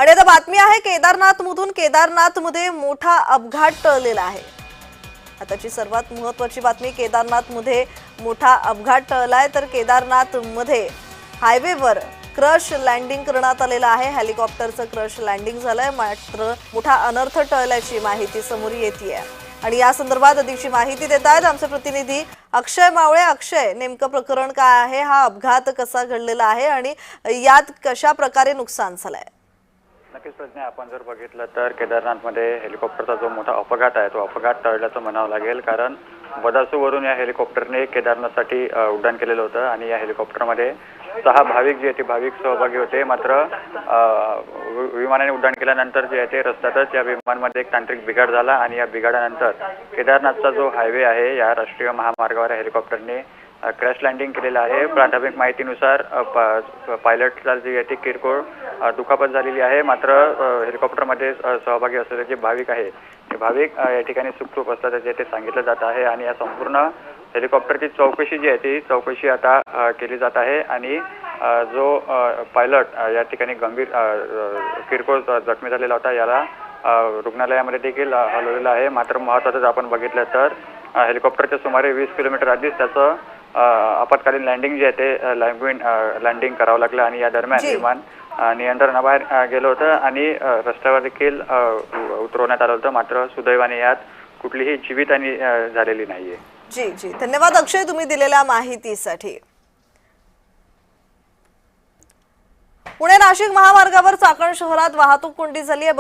आणि आता बातमी आहे केदारनाथमध्ये मोठा अपघात टळलेला आहे। आताची सर्वात महत्त्वाची बातमी, केदारनाथमध्ये मोठा अपघात टळलाय। तर केदारनाथमध्ये हायवेवर क्रश लँडिंग करण्यात आलेलं आहे। हेलिकॉप्टरचं क्रश लँडिंग झालंय, मात्र मोठा अनर्थ टळल्याची माहिती समोर येतेय। आणि या संदर्भात अधिकची माहिती देत आहेत आमचे प्रतिनिधी अक्षय मावळे। अक्षय, नेमकं प्रकरण काय आहे? हा अपघात कसा घडलेला आहे आणि यात कशा प्रकारे नुकसान झालंय? नक्कीच प्रज्ञा, आपण जर बघितलं तर केदारनाथमध्ये हेलिकॉप्टरचा जो मोठा अपघात आहे तो अपघात टळल्याचं म्हणावं लागेल। कारण बदासूवरून या हेलिकॉप्टरने केदारनाथसाठी उड्डाण केलेलं होतं आणि या हेलिकॉप्टरमध्ये 6 भाविक जे ते भाविक सहभागी होते। मात्र विमानाने उड्डाण केल्यानंतर जे आहे ते रस्त्यातच या विमानामध्ये एक तांत्रिक बिघाड झाला आणि या बिघाडानंतर केदारनाथचा जो हायवे आहे या राष्ट्रीय महामार्गावर हेलिकॉप्टरने क्रॅश लँडिंग केलेलं आहे। प्राथमिक माहितीनुसार पायलटला जी आहे ती किरकोळ दुखापत झालेली आहे। मात्र हेलिकॉप्टरमध्ये सहभागी असलेले जे भाविक आहे ते भाविक या ठिकाणी सुखरूप असतात जे ते सांगितलं जात आहे। आणि या संपूर्ण हेलिकॉप्टरची चौकशी जी आहे ती चौकशी आता केली जात आहे आणि जो पायलट या ठिकाणी गंभीर किरकोळ जखमी झालेला होता याला रुग्णालयामध्ये देखील हलवलेलं आहे। मात्र महत्त्वाचं आपण बघितलं तर हेलिकॉप्टरच्या सुमारे 20 किलोमीटर आधीच त्याचं आपत्कालीन लँडिंग जे आहे ते लँडिंग करावं लागलं आणि या दरम्यान विमान नियंत्रणाबाहेर गेलं होतं आणि रस्त्यावर देखील उतरवण्यात आलं होतं। मात्र सुदैवाने यात कुठलीही जीवितहानी झालेली नाहीये। जी, धन्यवाद अक्षय, तुम्ही दिलेल्या माहितीसाठी। पुणे नाशिक महामार्गावर चाकण शहरात वाहतूक कोंडी झाली आहे।